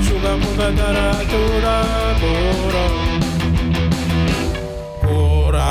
suga muga dara tura pura pura.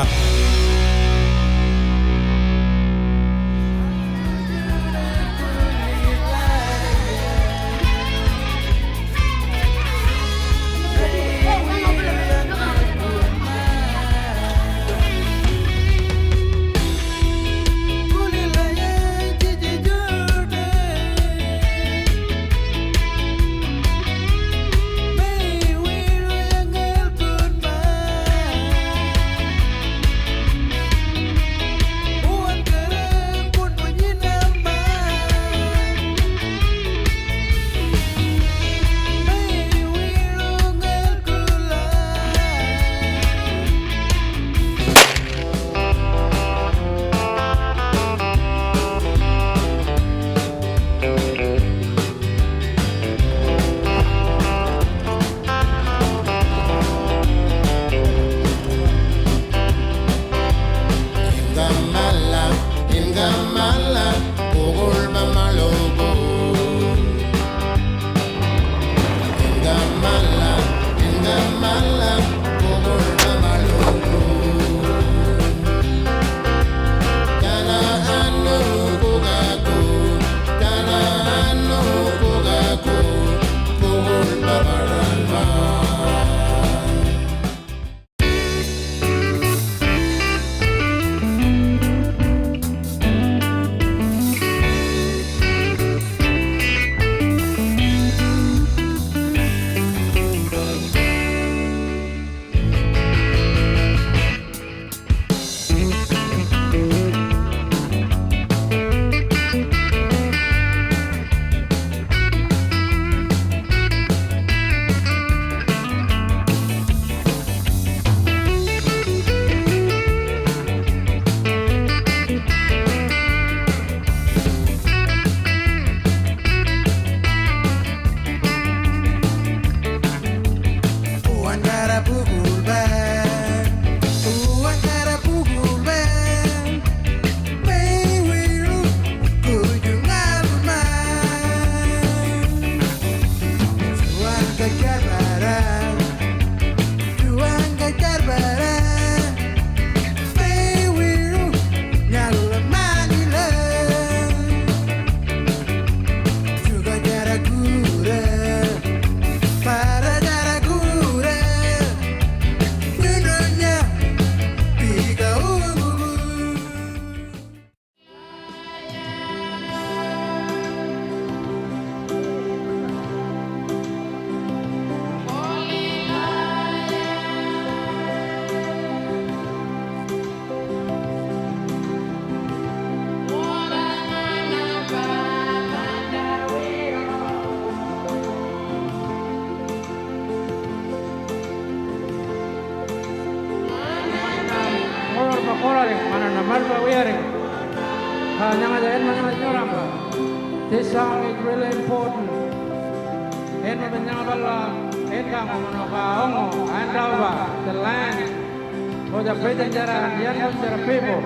This song is really important. The land for the Irititja and Anangu people.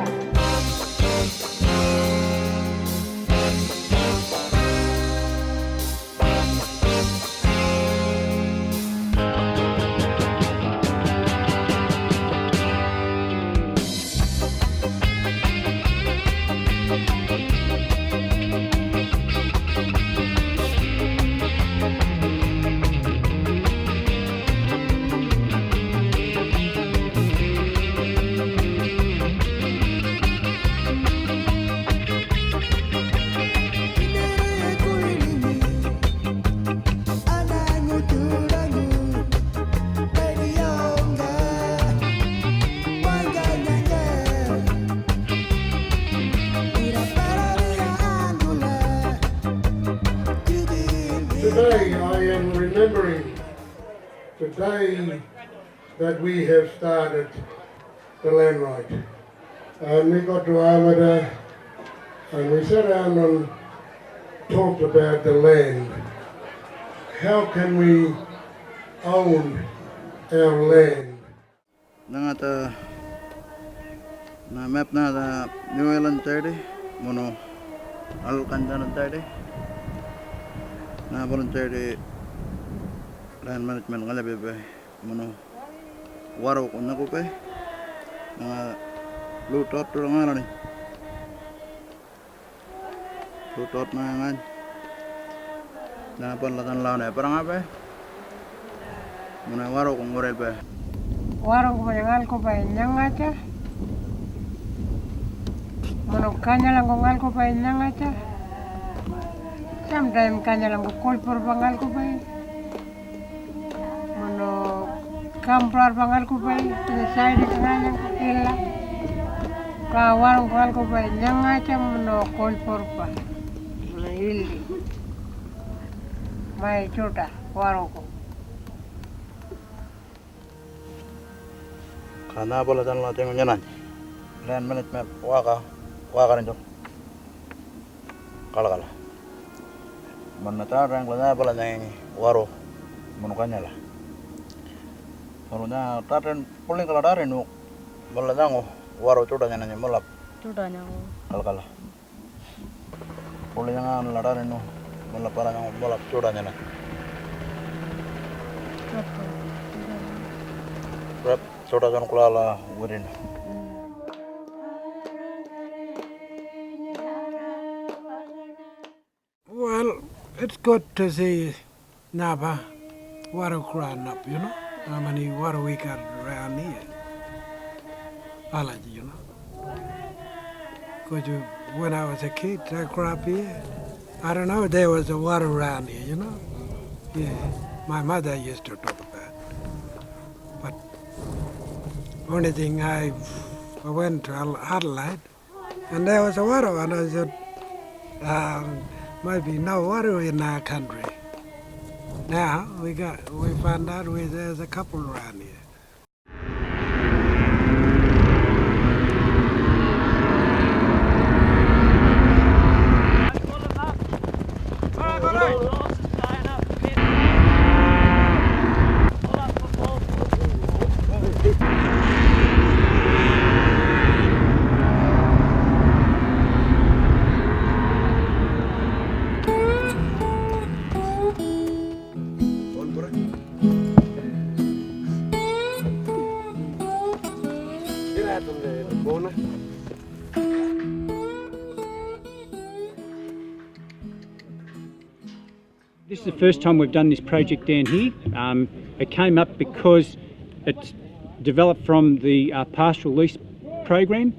Today I am remembering the day that we have started the land right. And we got to Armada and we sat down and talked about the land. How can we own our land? Nangata na map na New Zealand 30 mono Alcantan 30 na volunteer land management ngala bebe mono waro ko naku pe lutot tu ngala ni lutot na ngan na pon latan lawan e parang apa mono waro ko ngorel pe waro ko ngal ko pa nyangata mono kanya lang ngal ko pa nyangata sometimes kanya lang ko call por bangal ko pa mono kamprar bangal ko pa side kanya ko illa ka waro ngal ko pa nyangata mono call por pa mono illi mai chota waro ko kana bola tan la tengo nyanan land management waka rin dong kala mana tarang la bola nang waro monukanya lah kalau na tarang paling kalau tarin nu bola nang waro coda nyananya molap kala paling nang la tarin nu molap para nang molap coda nyananya rap coda kan kula wirin Well, it's good to see Napa water crying up, you know. How many water we got around here? I like it, you know. Because when I was a kid, I grew up here. I don't know if there was a water around here, you know. Yeah, my mother used to talk about. But only thing I went to Adelaide, and there was a water, and I said, might be no water in our country. Now we found out there's a couple around here. This is the first time we've done this project down here. It came up because it's developed from the Pastoral lease program.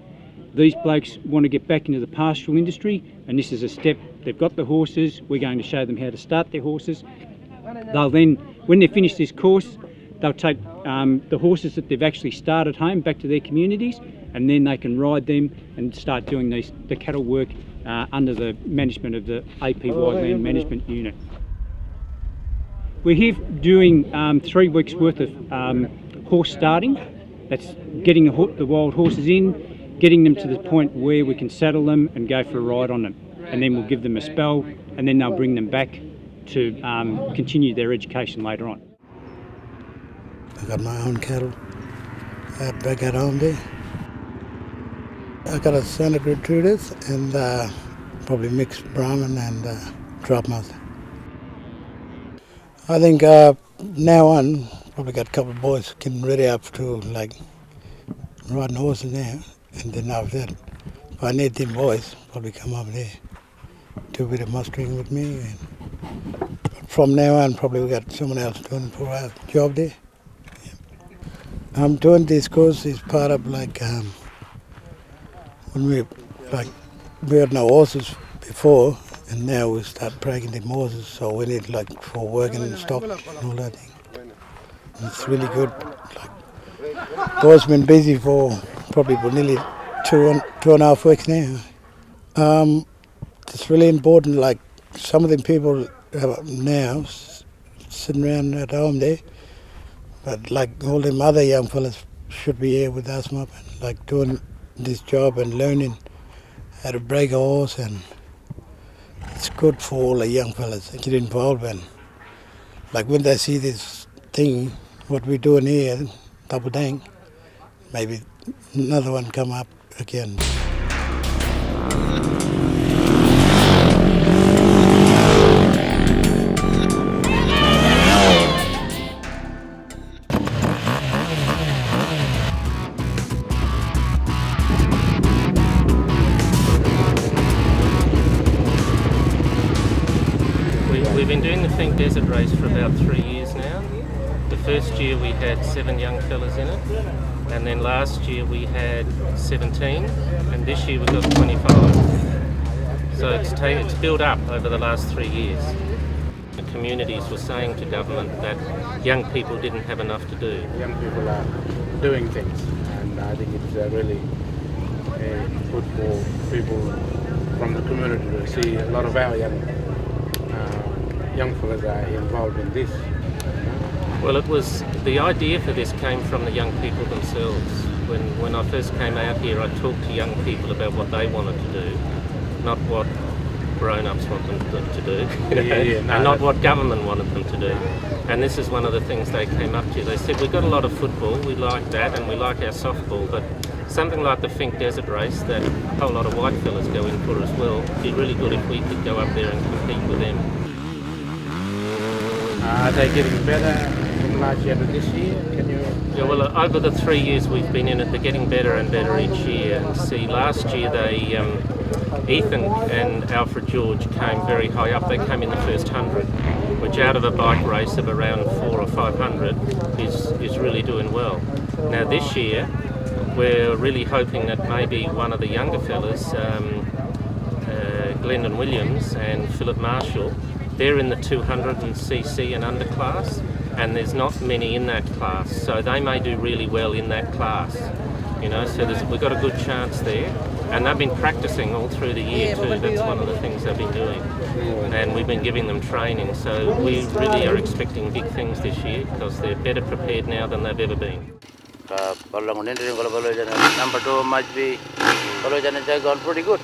These blokes want to get back into the pastoral industry, and this is a step. They've got the horses. We're going to show them how to start their horses. They'll then, when they finish this course, they'll take the horses that they've actually started home back to their communities, and then they can ride them and start doing the cattle work under the management of the APY Land Management Unit. We're here doing 3 weeks worth of horse starting. That's getting the wild horses in, getting them to the point where we can saddle them and go for a ride on them. And then we'll give them a spell, and then they'll bring them back to continue their education later on. I got my own cattle back at home there. I got a Santa Gertrudis and probably mixed Brahman and Dropmouth. I think now on, probably got a couple of boys getting ready up to like riding horses now, and then after that, if I need them boys, probably come up there, do a bit of mustering with me. But from now on, probably we got someone else doing for our job there. Yeah. I'm doing this course is part of like when we had no horses before. And now we start breaking the horses, so we need like for working and stock and all that thing. And it's really good. Like, boys been busy for probably for nearly two and a half weeks now. It's really important. Like some of the people now sitting around at home there, but like all them other young fellas should be here with us, like doing this job and learning how to break a horse, and it's good for all the young fellas to get involved in. Like when they see this thing, what we're doing here, double dang, maybe another one come up again. been doing the Think Desert race for about 3 years now. The first year we had 7 young fellas in it, and then last year we had 17, and this year we've got 25. So it's built up over the last 3 years. The communities were saying to government that young people didn't have enough to do. Young people are doing things, and I think it's really good for people from the community to see a lot of our young fellas are involved in this. Well, the idea for this came from the young people themselves. When I first came out here, I talked to young people about what they wanted to do, not what grown-ups want them to do, and not what government wanted them to do. And this is one of the things they came up to. They said, we've got a lot of football, we like that, and we like our softball, but something like the Think Desert race that a whole lot of white fellas go in for as well, it'd be really good if we could go up there and compete with them. Are they getting better from last year to this year? Yeah, well, over the 3 years we've been in it, they're getting better and better each year. And see, last year Ethan and Alfred George came very high up. They came in the first 100, which out of a bike race of around 400 or 500 is really doing well. Now this year, we're really hoping that maybe one of the younger fellas, Glendon Williams and Philip Marshall, they're in the 200cc and under class, and there's not many in that class, so they may do really well in that class. So we've got a good chance there, and they've been practicing all through the year too. That's one of the things they've been doing, and we've been giving them training. So we really are expecting big things this year because they're better prepared now than they've ever been. Number 2 might be gone pretty good.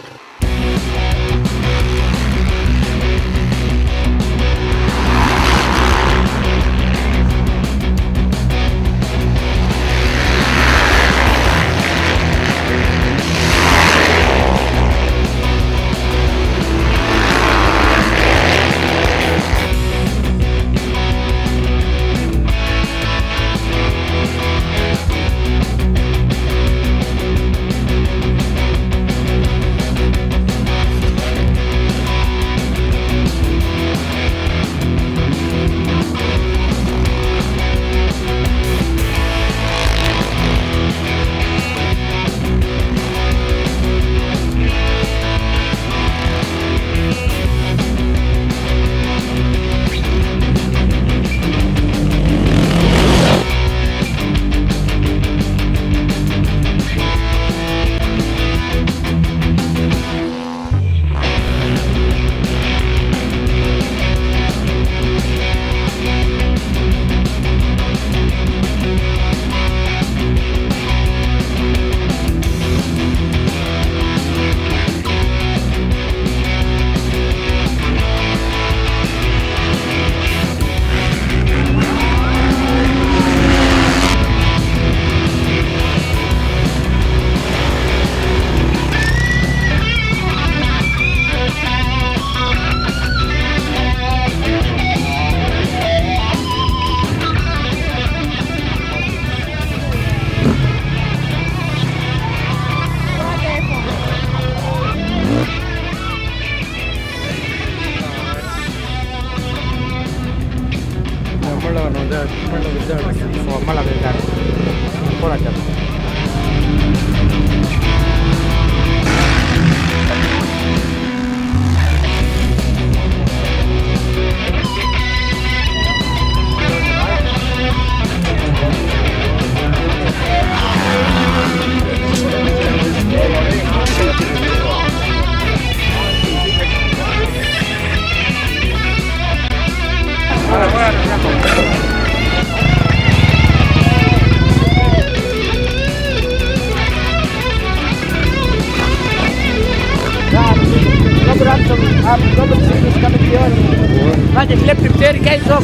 I just left him 30 k's off.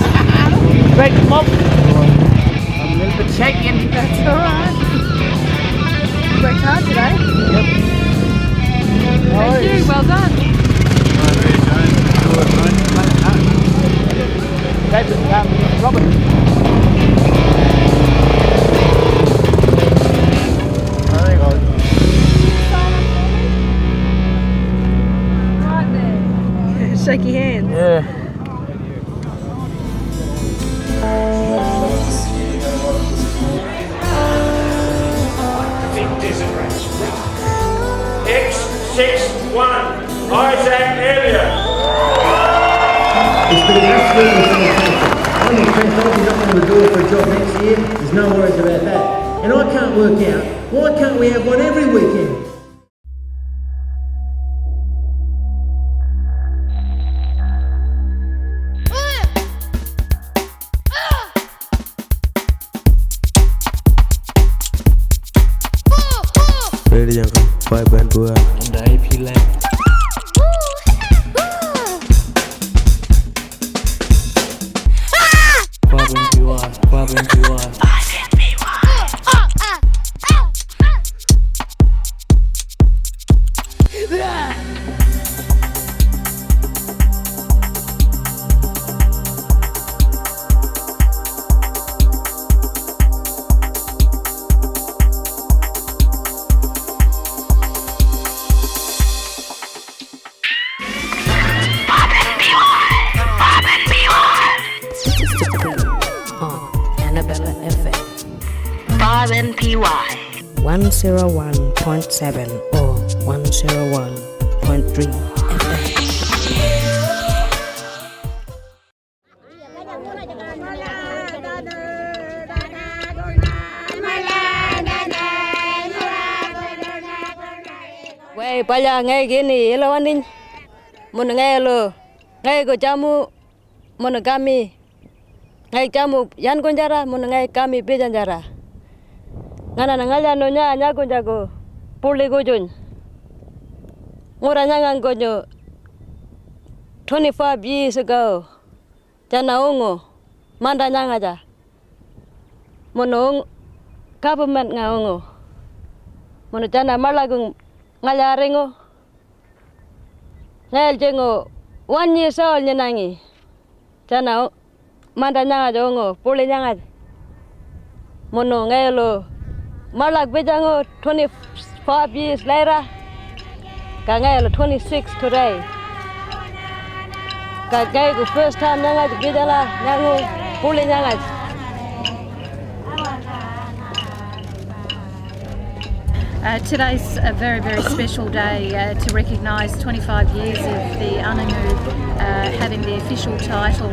Break him off. I'm a little bit shaky. That's alright. You worked hard today. Yep. Thank you, well done. Robert. Right there. Shake your hands. Yeah. 6-1, Isaac Elliott. It's been absolutely fantastic. I'm not fantastic, not going to do it for a job next year. There's no worries about that. And I can't work out, why can't we have one every weekend? Radio Jungle, 5 band on the AP line. APY 101.7 or 101.3 FM. Wei pala ngay gini ilo anin mun ngay lo ngay ko jamu mun kami ngay jamu yan kunjara mun ngay kami bejanjara ngana ngala no nya kunjago puli gojun ngora nyangan gojo 25 years ago jana ongo manda nyangaja monong government ngaongo mono jana malagung ngalarengo ngel jengo 1 year old nyanangi jana manda nyangaja ongo puli nyangaja mono ngelo malag bejango 25 years later kangelo 26 today kagay first time nyangaja bejala nyango puli nyangaja. Today's a very, very special day to recognise 25 years of the Anangu having the official title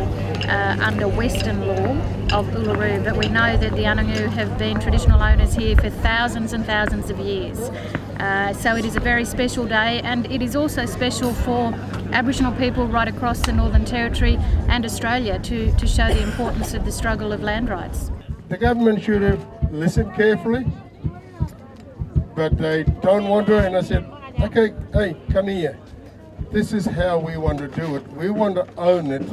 under Western law of Uluru, but we know that the Anangu have been traditional owners here for thousands and thousands of years. So it is a very special day, and it is also special for Aboriginal people right across the Northern Territory and Australia to show the importance of the struggle of land rights. The government should have listened carefully, but they don't want to, and I said, okay, hey, come here. This is how we want to do it. We want to own it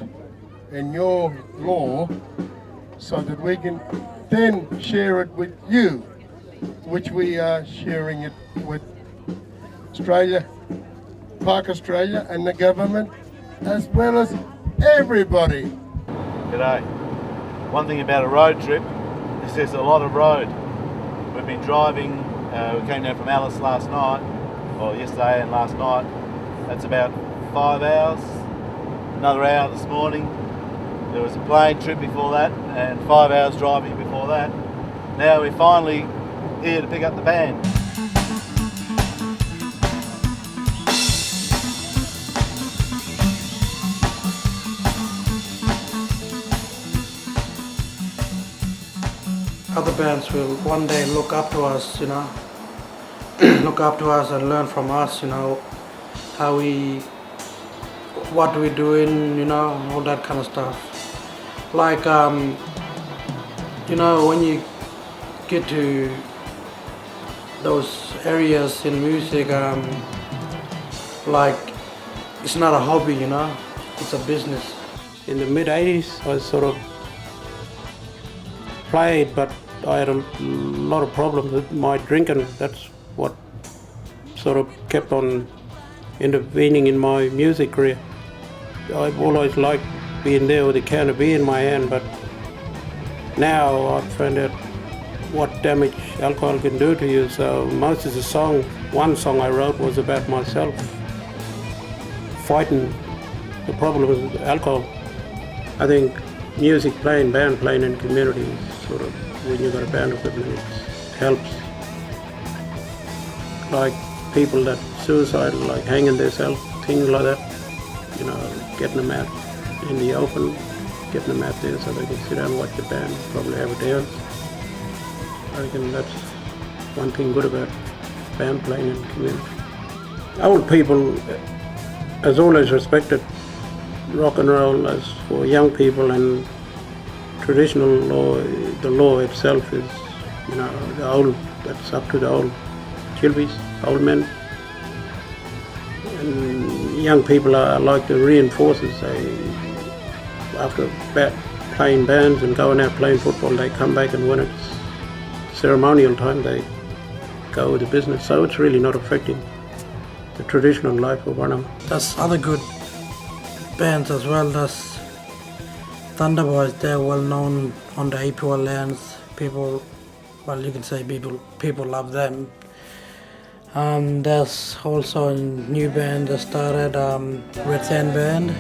in your law so that we can then share it with you, which we are sharing it with Australia, Park Australia and the government, as well as everybody. G'day. One thing about a road trip is there's a lot of road. We've been driving. We came down from Alice last night, or yesterday and last night. That's about 5 hours. Another hour this morning. There was a plane trip before that, and 5 hours driving before that. Now we're finally here to pick up the band. Other bands will one day look up to us, you know, look up to us and learn from us, you know, how what we're doing, you know, all that kind of stuff. Like, you know, when you get to those areas in music, like, it's not a hobby, you know, it's a business. In the mid-80s, I sort of played, but I had a lot of problems with my drinking. That's what sort of kept on intervening in my music career. I've always liked being there with a can of beer in my hand, but now I've found out what damage alcohol can do to you. So most of the one song I wrote was about myself fighting the problem with alcohol. I think music playing, band playing in communities, sort of, when you've got a band equipment, it helps. Like people that suicidal, like hanging themselves, things like that. You know, getting them out in the open, getting them out there so they can sit down and watch the band, probably have a dance. I reckon that's one thing good about band playing in the community. Old people has always respected rock and roll as for young people, and traditional law, the law itself is, you know, the old, that's up to the old chilbies, old men. And young people like to reinforce it. After playing bands and going out playing football, they come back, and when it's ceremonial time, they go with the business. So it's really not affecting the traditional life of Anangu. There's other good bands as well. There's Thunderboys, they're well known on the APY lands. People, well, you can say people love them. There's also a new band that started, Red Sand Band.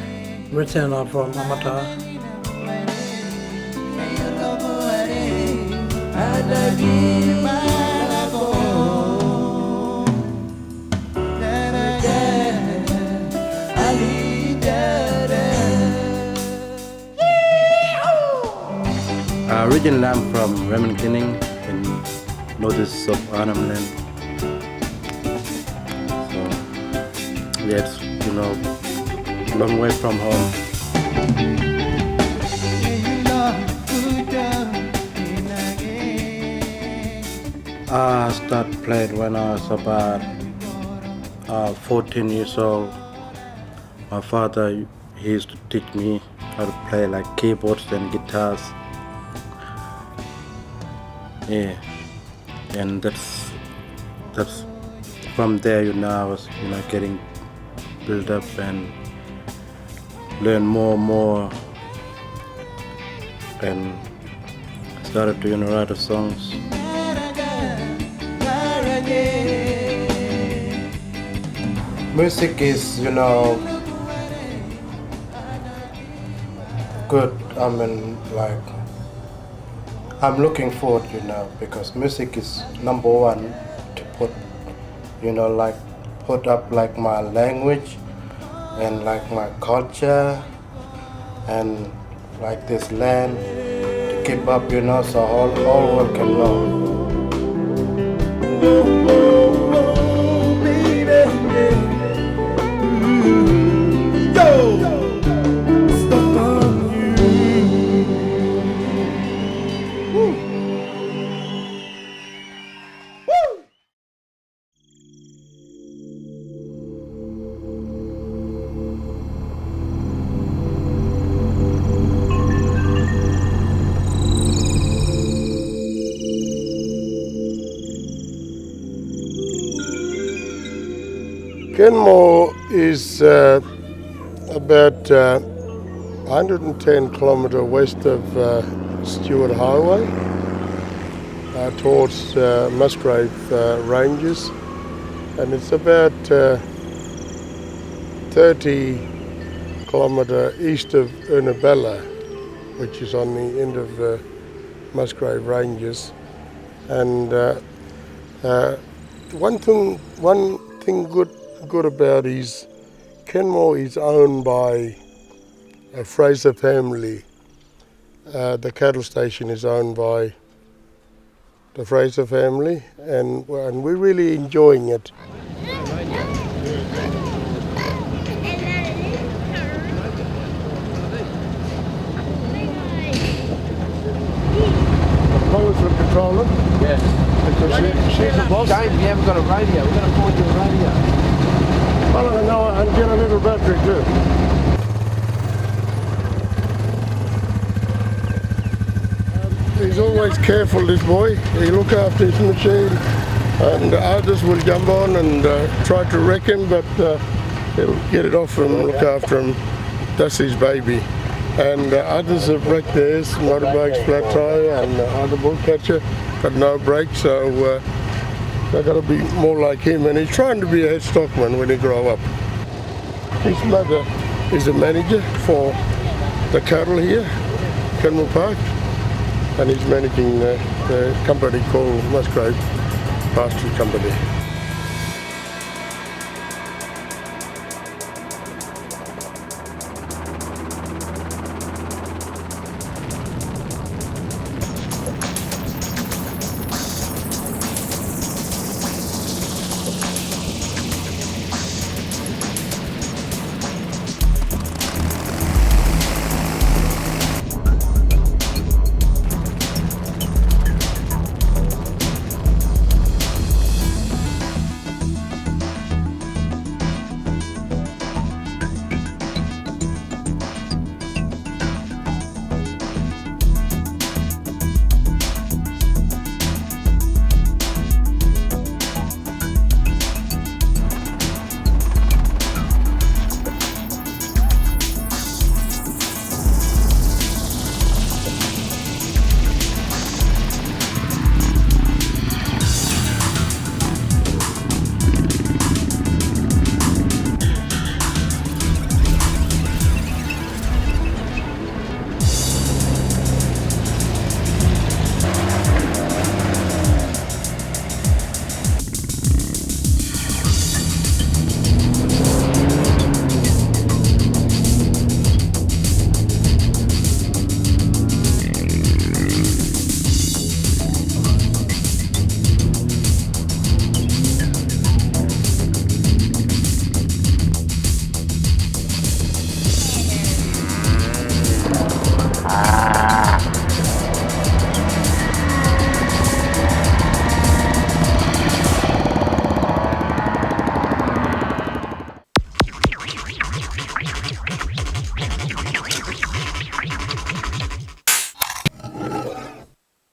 Red Sand are from Amata. Originally I'm from Remenkining in northeast of Arnhem Land. So yeah, it's, you know, a long way from home. I started playing when I was about 14 years old. My father, he used to teach me how to play like keyboards and guitars. Yeah, and that's from there, you know, I was, you know, getting built up and learn more and more, and started to, you know, write the songs. Music is, you know, good. I mean, like, I'm looking forward, you know, because music is number one to put, you know, like put up like my language and like my culture and like this land to keep up, you know, so all world can know. Kenmore is about 110 kilometres west of Stewart Highway towards Musgrave Ranges, and it's about 30 kilometres east of Ernabella, which is on the end of Musgrave Ranges. And one thing good about is Kenmore is owned by a Fraser family. The cattle station is owned by the Fraser family, and we're really enjoying it. Lois will control it? Yes. Because she's the boss? James, we haven't got a radio. We're going to find you a radio. Well, I know, and get a little battery too. He's always careful, this boy. He look after his machine, and others will jump on and try to wreck him, but he'll get it off and look after him. That's his baby. And others have wrecked theirs, motorbikes, flat tire, and other bull catcher, got no brakes, so they've got to be more like him, and he's trying to be a head stockman when he grow up. His mother is a manager for the cattle here, Kenmore Park, and he's managing the company called Musgrave Pastoral Company.